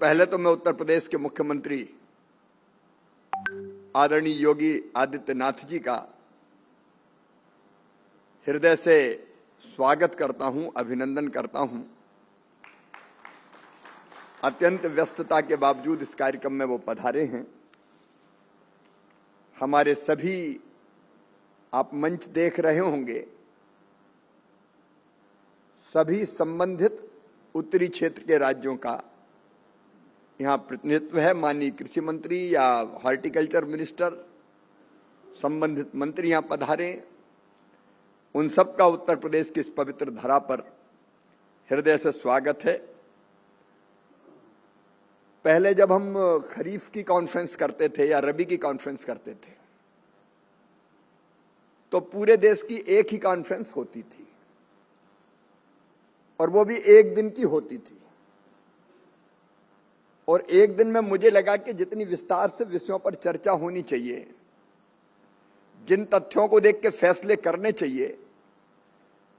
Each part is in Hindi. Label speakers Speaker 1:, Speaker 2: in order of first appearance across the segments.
Speaker 1: पहले तो मैं उत्तर प्रदेश के मुख्यमंत्री आदरणीय योगी आदित्यनाथ जी का हृदय से स्वागत करता हूं, अभिनंदन करता हूं। अत्यंत व्यस्तता के बावजूद इस कार्यक्रम में वो पधारे हैं। हमारे सभी, आप मंच देख रहे होंगे, सभी संबंधित उत्तरी क्षेत्र के राज्यों का यहाँ प्रतिनिधित्व है। माननीय कृषि मंत्री या हॉर्टिकल्चर मिनिस्टर, संबंधित मंत्री यहाँ पधारे, उन सब का उत्तर प्रदेश की इस पवित्र धरा पर हृदय से स्वागत है। पहले जब हम खरीफ की कॉन्फ्रेंस करते थे या रबी की कॉन्फ्रेंस करते थे तो पूरे देश की एक ही कॉन्फ्रेंस होती थी और वो भी एक दिन की होती थी। और एक दिन में मुझे लगा कि जितनी विस्तार से विषयों पर चर्चा होनी चाहिए, जिन तथ्यों को देख के फैसले करने चाहिए,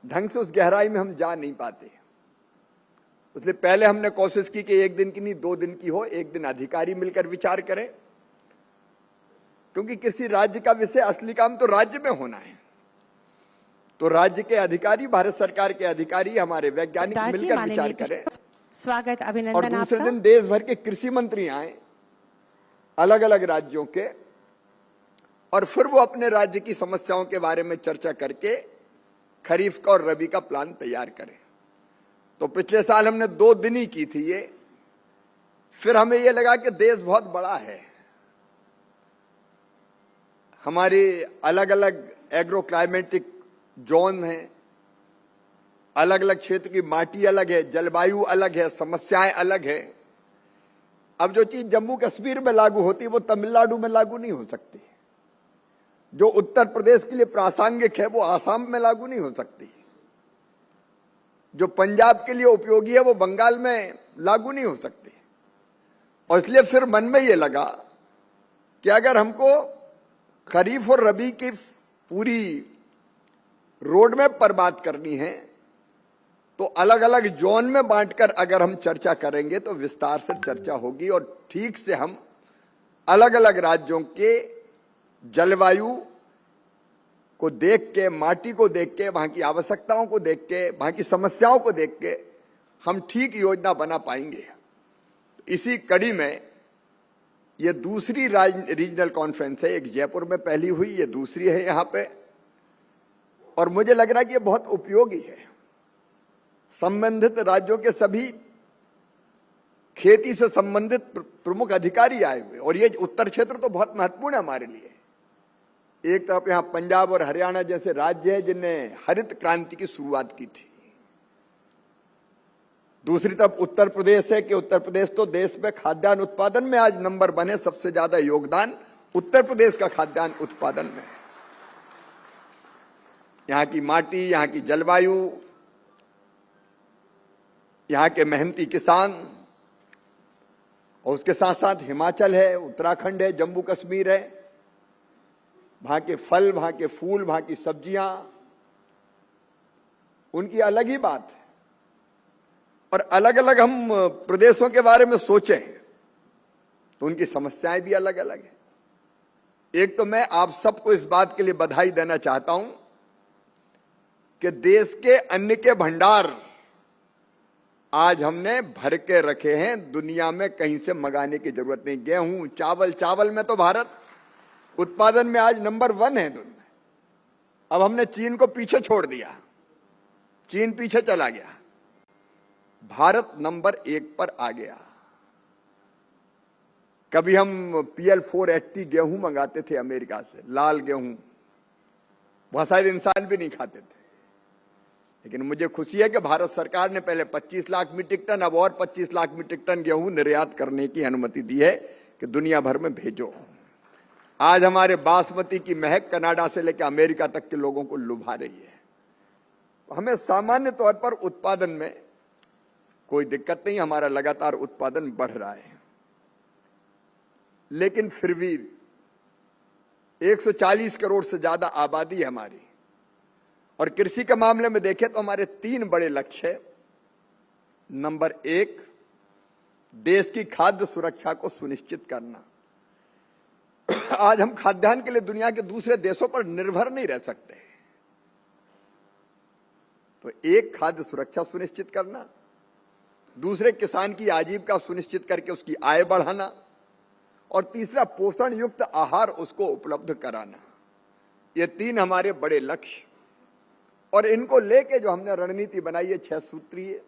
Speaker 1: ढंग से उस गहराई में हम जा नहीं पाते। इसलिए पहले हमने कोशिश की कि एक दिन की नहीं 2 दिन की हो, एक दिन अधिकारी मिलकर विचार करें, क्योंकि किसी राज्य का विषय असली काम तो राज्य में होना है। तो राज्य के अधिकारी, भारत सरकार के अधिकारी, हमारे वैज्ञानिक मिलकर विचार करें।
Speaker 2: स्वागत, अभिनंदन।
Speaker 1: और दूसरे दिन देश भर के कृषि मंत्री आए, अलग अलग राज्यों के, और फिर वो अपने राज्य की समस्याओं के बारे में चर्चा करके खरीफ का और रबी का प्लान तैयार करें। तो पिछले साल हमने 2 दिन ही की थी ये। फिर हमें ये लगा कि देश बहुत बड़ा है, हमारी अलग अलग एग्रो क्लाइमेटिक जोन है, अलग अलग क्षेत्र की माटी अलग है, जलवायु अलग है, समस्याएं अलग है। अब जो चीज जम्मू कश्मीर में लागू होती है वो तमिलनाडु में लागू नहीं हो सकती। जो उत्तर प्रदेश के लिए प्रासंगिक है वो आसाम में लागू नहीं हो सकती। जो पंजाब के लिए उपयोगी है वो बंगाल में लागू नहीं हो सकती। और इसलिए फिर मन में ये लगा कि अगर हमको खरीफ और रबी की पूरी रोड मैप पर बात करनी है तो अलग अलग जोन में बांटकर अगर हम चर्चा करेंगे तो विस्तार से चर्चा होगी और ठीक से हम अलग अलग राज्यों के जलवायु को देख के, माटी को देख के, वहां की आवश्यकताओं को देख के, वहां की समस्याओं को देख के हम ठीक योजना बना पाएंगे। इसी कड़ी में ये दूसरी रीजनल कॉन्फ्रेंस है। एक जयपुर में पहली हुई, ये दूसरी है यहां पे, और मुझे लग रहा है कि ये बहुत उपयोगी है। संबंधित राज्यों के सभी खेती से संबंधित प्रमुख अधिकारी आए हुए, और ये उत्तर क्षेत्र तो बहुत महत्वपूर्ण है हमारे लिए। एक तरफ यहां पंजाब और हरियाणा जैसे राज्य है जिनने हरित क्रांति की शुरुआत की थी, दूसरी तरफ उत्तर प्रदेश है कि उत्तर प्रदेश तो देश में खाद्यान्न उत्पादन में आज नंबर 1 है। सबसे ज्यादा योगदान उत्तर प्रदेश का खाद्यान्न उत्पादन में है। यहां की माटी, यहां की जलवायु, यहां के मेहनती किसान, और उसके साथ साथ हिमाचल है, उत्तराखंड है, जम्मू कश्मीर है, वहां के फल, वहां के फूल, वहां की सब्जियां, उनकी अलग ही बात है। और अलग अलग हम प्रदेशों के बारे में सोचें तो उनकी समस्याएं भी अलग अलग है। एक तो मैं आप सबको इस बात के लिए बधाई देना चाहता हूं कि देश के अन्न के भंडार आज हमने भर के रखे हैं। दुनिया में कहीं से मंगाने की जरूरत नहीं। गेहूं, चावल में तो भारत उत्पादन में आज नंबर 1 है दुनिया में। अब हमने चीन को पीछे छोड़ दिया, चीन पीछे चला गया, भारत नंबर 1 पर आ गया। कभी हम PL 480 गेहूं मंगाते थे अमेरिका से, लाल गेहूं, बहुत सारे इंसान भी नहीं खाते थे। लेकिन मुझे खुशी है कि भारत सरकार ने पहले 25 लाख मीट्रिक टन, अब और 25 लाख मीट्रिक टन गेहूं निर्यात करने की अनुमति दी है कि दुनिया भर में भेजो। आज हमारे बासमती की महक कनाडा से लेकर अमेरिका तक के लोगों को लुभा रही है। तो हमें सामान्य तौर पर उत्पादन में कोई दिक्कत नहीं, हमारा लगातार उत्पादन बढ़ रहा है। लेकिन फिर भी 140 करोड़ से ज्यादा आबादी है हमारी, और कृषि के मामले में देखें तो हमारे 3 बड़े लक्ष्य हैं। नंबर 1, देश की खाद्य सुरक्षा को सुनिश्चित करना। आज हम खाद्यान्न के लिए दुनिया के दूसरे देशों पर निर्भर नहीं रह सकते। तो एक, खाद्य सुरक्षा सुनिश्चित करना, दूसरे, किसान की आजीविका सुनिश्चित करके उसकी आय बढ़ाना, और तीसरा, पोषण युक्त आहार उसको उपलब्ध कराना। ये तीन हमारे बड़े लक्ष्य, और इनको लेके जो हमने रणनीति बनाई है 6 सूत्रीय: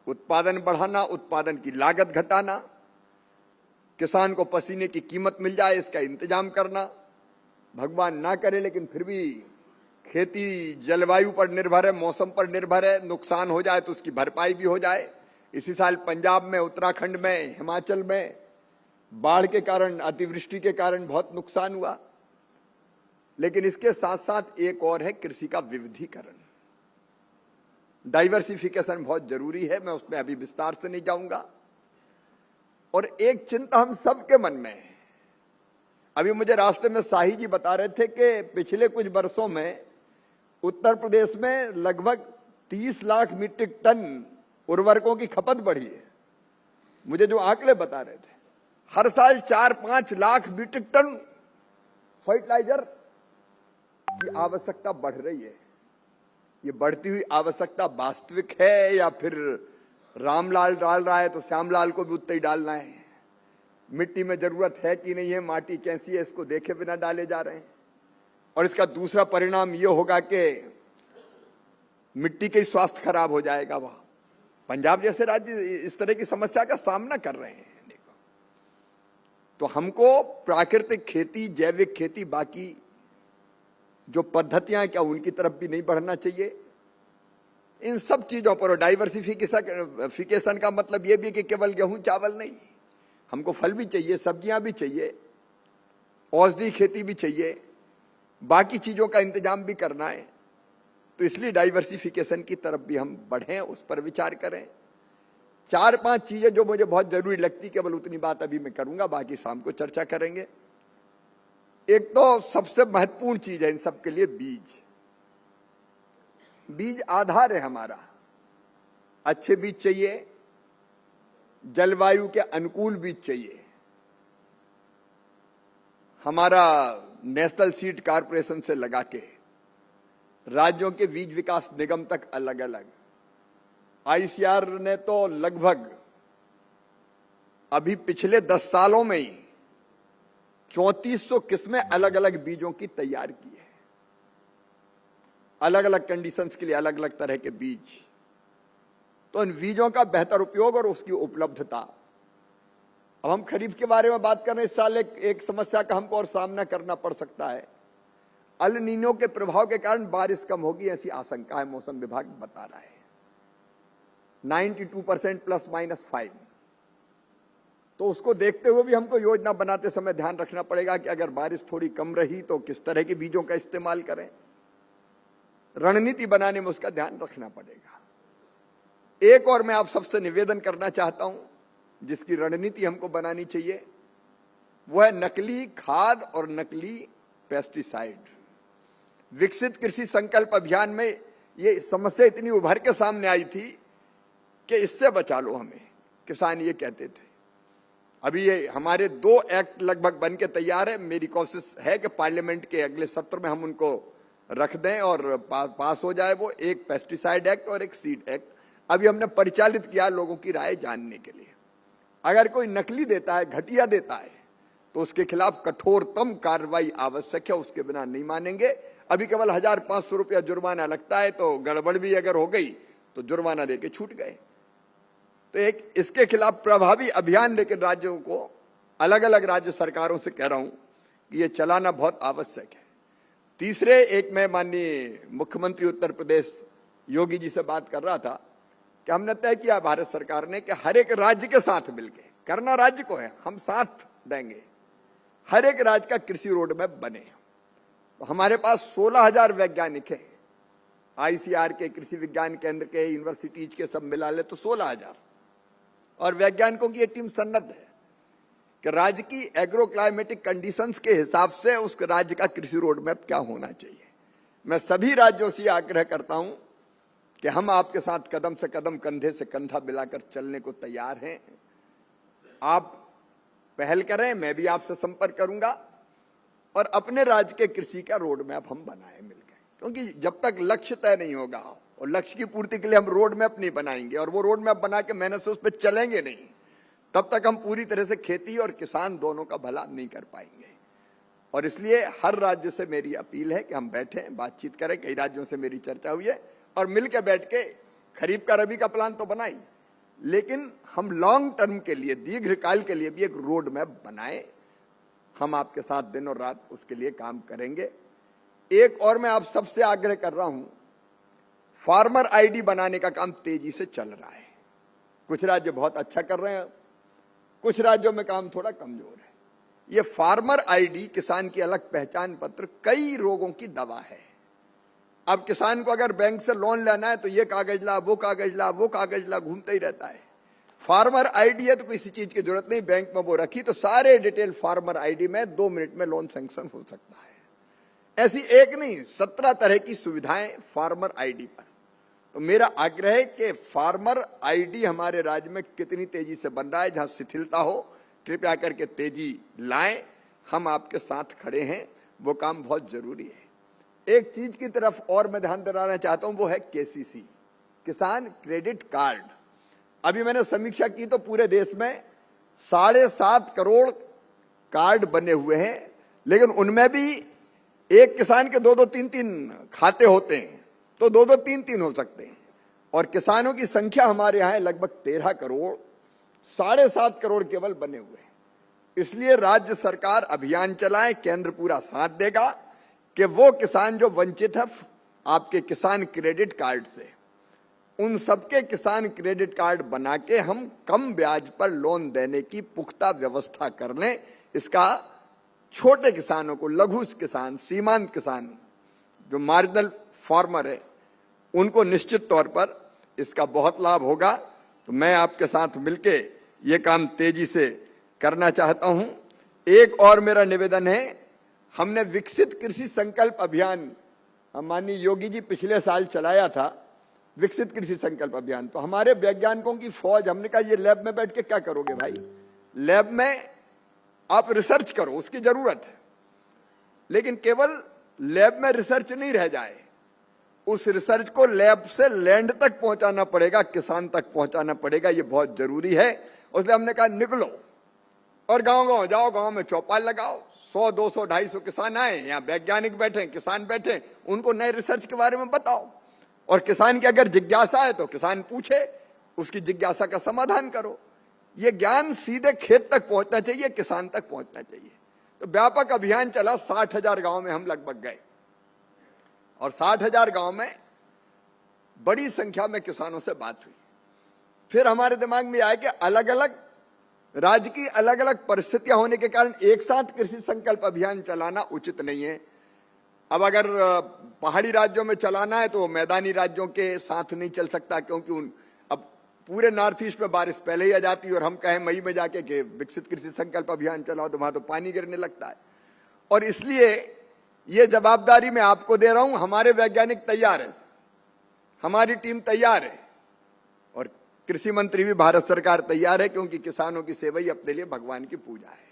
Speaker 1: उत्पादन बढ़ाना, उत्पादन की लागत घटाना, किसान को पसीने की कीमत मिल जाए इसका इंतजाम करना, भगवान ना करे लेकिन फिर भी खेती जलवायु पर निर्भर है, मौसम पर निर्भर है, नुकसान हो जाए तो उसकी भरपाई भी हो जाए। इसी साल पंजाब में, उत्तराखंड में, हिमाचल में बाढ़ के कारण, अतिवृष्टि के कारण बहुत नुकसान हुआ। लेकिन इसके साथ साथ एक और है, कृषि का विविधीकरण, डाइवर्सिफिकेशन बहुत जरूरी है। मैं उसमें अभी विस्तार से नहीं जाऊंगा। और एक चिंता हम सबके मन में है। अभी मुझे रास्ते में शाही जी बता रहे थे कि पिछले कुछ वर्षों में उत्तर प्रदेश में लगभग 30 लाख मीट्रिक टन उर्वरकों की खपत बढ़ी है। मुझे जो आंकड़े बता रहे थे, हर साल 4-5 लाख मीट्रिक टन फर्टिलाइजर की आवश्यकता बढ़ रही है। ये बढ़ती हुई आवश्यकता वास्तविक है या फिर रामलाल डाल रहा है तो श्यामलाल को भी उतना ही डालना है? मिट्टी में जरूरत है कि नहीं है, माटी कैसी है, इसको देखे बिना डाले जा रहे हैं। और इसका दूसरा परिणाम ये होगा कि मिट्टी के स्वास्थ्य खराब हो जाएगा। वह पंजाब जैसे राज्य इस तरह की समस्या का सामना कर रहे हैं। देखो, तो हमको प्राकृतिक खेती, जैविक खेती, बाकी जो पद्धतियां क्या उनकी तरफ भी नहीं बढ़ना चाहिए। इन सब चीजों पर डाइवर्सिफिकेशन का मतलब यह भी कि केवल गेहूं चावल नहीं, हमको फल भी चाहिए, सब्जियां भी चाहिए, औषधि खेती भी चाहिए, बाकी चीजों का इंतजाम भी करना है। तो इसलिए डाइवर्सिफिकेशन की तरफ भी हम बढ़ें, उस पर विचार करें। 4-5 चीजें जो मुझे बहुत जरूरी लगती, केवल उतनी बात अभी मैं करूंगा, बाकी शाम को चर्चा करेंगे। एक तो सबसे महत्वपूर्ण चीज है इन सब के लिए बीज। बीज आधार है हमारा। अच्छे बीज चाहिए, जलवायु के अनुकूल बीज चाहिए। हमारा नेशनल सीड कॉर्पोरेशन से लगा के राज्यों के बीज विकास निगम तक अलग अलग, आईसीआर ने तो लगभग अभी पिछले 10 सालों में ही 3400 किस्में अलग अलग बीजों की तैयार की है। अलग अलग कंडीशंस के लिए अलग अलग तरह के बीज। तो इन बीजों का बेहतर उपयोग और उसकी उपलब्धता। अब हम खरीफ के बारे में बात कर रहे हैं। इस साल एक समस्या का हमको और सामना करना पड़ सकता है। अल नीनो के प्रभाव के कारण बारिश कम होगी, ऐसी आशंका है, मौसम विभाग बता रहा है। 92% ±5। तो उसको देखते हुए भी हमको योजना बनाते समय ध्यान रखना पड़ेगा कि अगर बारिश थोड़ी कम रही तो किस तरह के बीजों का इस्तेमाल करें। रणनीति बनाने में उसका ध्यान रखना पड़ेगा। एक और मैं आप सबसे निवेदन करना चाहता हूं, जिसकी रणनीति हमको बनानी चाहिए, वो है नकली खाद और नकली पेस्टिसाइड। विकसित कृषि संकल्प अभियान में ये समस्या इतनी उभर के सामने आई थी कि इससे बचा लो हमें, किसान ये कहते थे। अभी ये हमारे 2 एक्ट लगभग बन के तैयार है। मेरी कोशिश है कि पार्लियामेंट के अगले सत्र में हम उनको रख दें और पास हो जाए। वो एक पेस्टिसाइड एक्ट और एक सीड एक्ट अभी हमने परिचालित किया लोगों की राय जानने के लिए। अगर कोई नकली देता है, घटिया देता है, तो उसके खिलाफ कठोरतम कार्रवाई आवश्यक है। उसके बिना नहीं मानेंगे। अभी केवल 1500 रुपया जुर्माना लगता है, तो गड़बड़ भी अगर हो गई तो जुर्माना देके छूट गए। तो एक इसके खिलाफ प्रभावी अभियान लेकर राज्यों को, अलग अलग राज्य सरकारों से कह रहा हूं कि ये चलाना बहुत आवश्यक है। तीसरे, एक मैं माननीय मुख्यमंत्री उत्तर प्रदेश योगी जी से बात कर रहा था कि हमने तय किया भारत सरकार ने कि हर एक राज्य के साथ मिलकर, करना राज्य को है, हम साथ देंगे, हर एक राज्य का कृषि रोड मैप बने। तो हमारे पास 16,000 वैज्ञानिक हैं, आईसीआर के, कृषि विज्ञान केंद्र के, यूनिवर्सिटीज के, सब मिला ले तो 16,000। और वैज्ञानिकों की ये टीम सन्नद्ध है कि राज्य की एग्रो क्लाइमेटिक कंडीशंस के हिसाब से उस राज्य का कृषि रोड मैप क्या होना चाहिए। मैं सभी राज्यों से आग्रह करता हूं कि हम आपके साथ कदम से कदम, कंधे से कंधा मिलाकर चलने को तैयार हैं। आप पहल करें, मैं भी आपसे संपर्क करूंगा और अपने राज्य के कृषि का रोड मैप हम बनाएं मिलकर, क्योंकि जब तक लक्ष्य तय नहीं होगा और लक्ष्य की पूर्ति के लिए हम रोड मैप नहीं बनाएंगे और वो रोड मैप बना के मेहनत से उस पर चलेंगे नहीं, तब तक हम पूरी तरह से खेती और किसान दोनों का भला नहीं कर पाएंगे। और इसलिए हर राज्य से मेरी अपील है कि हम बैठें, बातचीत करें। कई राज्यों से मेरी चर्चा हुई है और मिलकर बैठ के खरीफ का रबी का प्लान तो बनाई, लेकिन हम लॉन्ग टर्म के लिए, दीर्घकाल के लिए भी एक रोड मैप बनाएं। हम आपके साथ दिन और रात उसके लिए काम करेंगे। एक और मैं आप सबसे आग्रह कर रहा हूं, फार्मर आईडी बनाने का काम तेजी से चल रहा है। कुछ राज्य बहुत अच्छा कर रहे हैं, कुछ राज्यों में काम थोड़ा कमजोर है। ये फार्मर आईडी, किसान की अलग पहचान पत्र, कई रोगों की दवा है। अब किसान को अगर बैंक से लोन लेना है तो ये कागज ला, वो कागज ला, वो कागज ला, घूमता ही रहता है। फार्मर आईडी है तो किसी चीज की जरूरत नहीं, बैंक में वो रखी तो सारे डिटेल फार्मर आईडी में 2 मिनट में लोन सैंक्शन हो सकता है। ऐसी एक नहीं, 17 तरह की सुविधाएं फार्मर आईडी पर। तो मेरा आग्रह है कि फार्मर आईडी हमारे राज्य में कितनी तेजी से बन रहा है, जहां शिथिलता हो कृपया करके तेजी लाएं। हम आपके साथ खड़े हैं, वो काम बहुत जरूरी है। एक चीज की तरफ और मैं ध्यान दिलाना चाहता हूं, वो है केसीसी, किसान क्रेडिट कार्ड। अभी मैंने समीक्षा की तो पूरे देश में 7.5 करोड़ कार्ड बने हुए हैं, लेकिन उनमें भी एक किसान के 2-2, 3-3 खाते होते हैं, तो 2-2, 3-3 हो सकते हैं। और किसानों की संख्या हमारे यहां लगभग 13 करोड़, 7.5 करोड़ केवल बने हुए हैं। इसलिए राज्य सरकार अभियान चलाए, केंद्र पूरा साथ देगा कि वो किसान जो वंचित है आपके किसान क्रेडिट कार्ड से, उन सबके किसान क्रेडिट कार्ड बना के हम कम ब्याज पर लोन देने की पुख्ता व्यवस्था कर लें। इसका छोटे किसानों को, लघु किसान, सीमांत किसान, जो मार्जिनल फार्मर है, उनको निश्चित तौर पर इसका बहुत लाभ होगा। तो मैं आपके साथ मिलके ये काम तेजी से करना चाहता हूं। एक और मेरा निवेदन है, हमने विकसित कृषि संकल्प अभियान, हम माननीय योगी जी पिछले साल चलाया था विकसित कृषि संकल्प अभियान। तो हमारे वैज्ञानिकों की फौज, हमने कहा ये लैब में बैठ के क्या करोगे भाई, लैब में आप रिसर्च करो, उसकी जरूरत है, लेकिन केवल लैब में रिसर्च नहीं रह जाए, उस रिसर्च को लैब से लैंड तक पहुंचाना पड़ेगा, किसान तक पहुंचाना पड़ेगा। ये बहुत जरूरी है। उसलिए हमने कहा निकलो और गांव-गांव जाओ, गांव में चौपाल लगाओ, 100, 200, 250 किसान आए, यहाँ वैज्ञानिक बैठे, किसान बैठे, उनको नए रिसर्च के बारे में बताओ। और किसान की अगर जिज्ञासा है तो किसान पूछे, उसकी जिज्ञासा का समाधान करो। ये ज्ञान सीधे खेत तक पहुंचना चाहिए, किसान तक पहुंचना चाहिए। तो व्यापक अभियान चला, 60,000 गांव में हम लगभग गए और 60,000 गांव में बड़ी संख्या में किसानों से बात हुई। फिर हमारे दिमाग में आया कि अलग अलग राज्य की अलग अलग परिस्थितियां होने के कारण एक साथ कृषि संकल्प अभियान चलाना उचित नहीं है। अब अगर पहाड़ी राज्यों में चलाना है तो मैदानी राज्यों के साथ नहीं चल सकता, क्योंकि अब पूरे नॉर्थ ईस्ट में बारिश पहले ही आ जाती है और हम कहें मई में जाके कि विकसित कृषि संकल्प अभियान चलाओ तो वहां तो पानी गिरने लगता है। और इसलिए ये जवाबदारी मैं आपको दे रहा हूं। हमारे वैज्ञानिक तैयार है, हमारी टीम तैयार है और कृषि मंत्री भी, भारत सरकार तैयार है, क्योंकि किसानों की सेवा ही अपने लिए भगवान की पूजा है।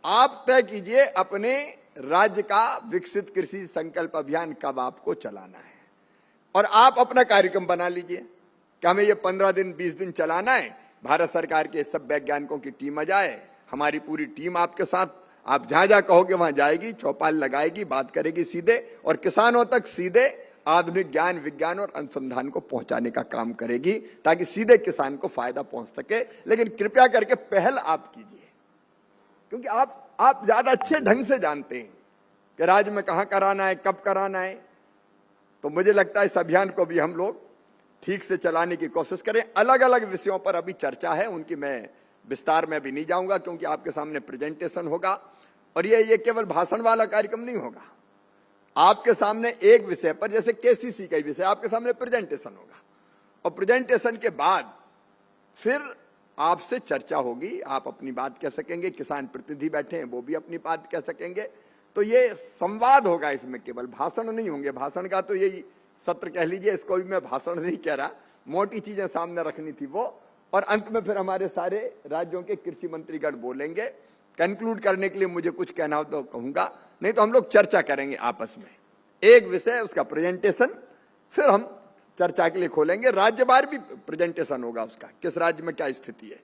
Speaker 1: आप तय कीजिए अपने राज्य का विकसित कृषि संकल्प अभियान कब आपको चलाना है और आप अपना कार्यक्रम बना लीजिए कि हमें ये 15 दिन 20 दिन चलाना है। भारत सरकार के सब वैज्ञानिकों की टीम आ जाए, हमारी पूरी टीम आपके साथ, आप जहां जहां कहोगे वहां जाएगी, चौपाल लगाएगी, बात करेगी सीधे और किसानों तक सीधे आधुनिक ज्ञान, विज्ञान और अनुसंधान को पहुंचाने का काम करेगी, ताकि सीधे किसान को फायदा पहुंच सके। लेकिन कृपया करके पहल आप कीजिए, क्योंकि आप ज्यादा अच्छे ढंग से जानते हैं कि राज्य में कहां कराना है, कब कराना है। तो मुझे लगता है इस अभियान को भी हम लोग ठीक से चलाने की कोशिश करें। अलग अलग विषयों पर अभी चर्चा है, उनकी मैं विस्तार में भी नहीं जाऊंगा, क्योंकि आपके सामने प्रेजेंटेशन होगा और ये केवल भाषण वाला कार्यक्रम नहीं होगा। आपके सामने एक विषय पर, जैसे केसीसी का विषय, आपके सामने प्रेजेंटेशन होगा और प्रेजेंटेशन के बाद फिर आपसे चर्चा होगी, आप अपनी बात कह सकेंगे, किसान प्रतिनिधि बैठे हैं वो भी अपनी बात कह सकेंगे। तो ये संवाद होगा, इसमें केवल भाषण नहीं होंगे। भाषण का तो यही सत्र कह लीजिए, इसको भी मैं भाषण नहीं कह रहा, मोटी चीजें सामने रखनी थी वो, और अंत में फिर हमारे सारे राज्यों के कृषि मंत्रीगण बोलेंगे। कंक्लूड करने के लिए मुझे कुछ कहना हो तो कहूंगा, नहीं तो हम लोग चर्चा करेंगे आपस में, एक विषय उसका प्रेजेंटेशन, फिर हम चर्चा के लिए खोलेंगे। राज्यवार भी प्रेजेंटेशन होगा उसका, किस राज्य में क्या स्थिति है,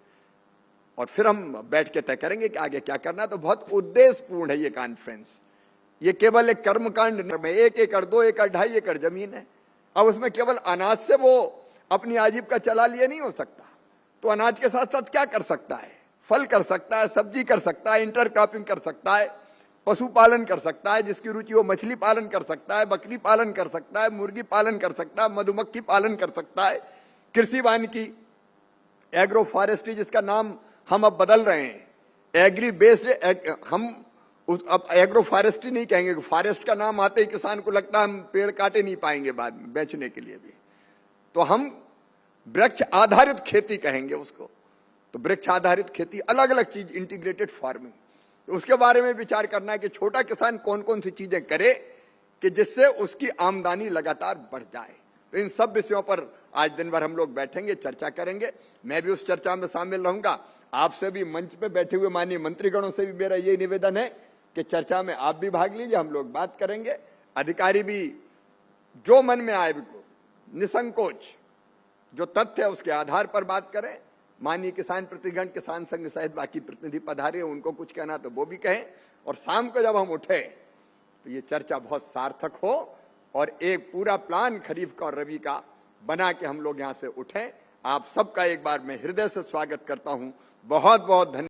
Speaker 1: और फिर हम बैठ के तय करेंगे कि आगे क्या करना है। तो बहुत उद्देश्यपूर्ण है ये कॉन्फ्रेंस। ये केवल एक कर्मकांड में 1 एकड़ 2 एकड़ 2.5 एकड़ जमीन है, अब उसमें केवल अनाज से वो अपनी आजीविका चला लिए नहीं हो सकता, तो अनाज के साथ साथ क्या कर सकता है, फल कर सकता है, सब्जी कर सकता है, इंटरक्रॉपिंग कर सकता है, पशुपालन कर सकता है, जिसकी रुचि हो मछली पालन कर सकता है, बकरी पालन कर सकता है, मुर्गी पालन कर सकता है, मधुमक्खी पालन कर सकता है, कृषि वानिकी, एग्रो फॉरेस्ट्री जिसका नाम हम अब बदल रहे हैं, एग्री बेस्ड, हम अब एग्रो फॉरेस्ट्री नहीं कहेंगे, फॉरेस्ट का नाम आते ही किसान को लगता है हम पेड़ काटे नहीं पाएंगे बाद में बेचने के लिए भी, तो हम वृक्ष आधारित खेती कहेंगे उसको। तो वृक्ष आधारित खेती, अलग अलग चीज, इंटीग्रेटेड फार्मिंग, तो उसके बारे में विचार करना है कि छोटा किसान कौन कौन सी चीजें करे कि जिससे उसकी आमदनी लगातार बढ़ जाए। तो इन सब विषयों पर आज दिन भर हम लोग बैठेंगे, चर्चा करेंगे। मैं भी उस चर्चा में शामिल रहूंगा। आपसे भी, मंच पे बैठे हुए माननीय मंत्रीगणों से भी मेरा यही निवेदन है कि चर्चा में आप भी भाग लीजिए, हम लोग बात करेंगे। अधिकारी भी जो मन में आए निसंकोच जो तथ्य है उसके आधार पर बात करें। माननीय किसान प्रतिनिधिगण, किसान संघ सहित बाकी प्रतिनिधि पधारे, उनको कुछ कहना तो वो भी कहें। और शाम को जब हम उठे तो ये चर्चा बहुत सार्थक हो और एक पूरा प्लान खरीफ का और रबी का बना के हम लोग यहाँ से उठें। आप सबका एक बार मैं हृदय से स्वागत करता हूँ। बहुत बहुत धन्यवाद।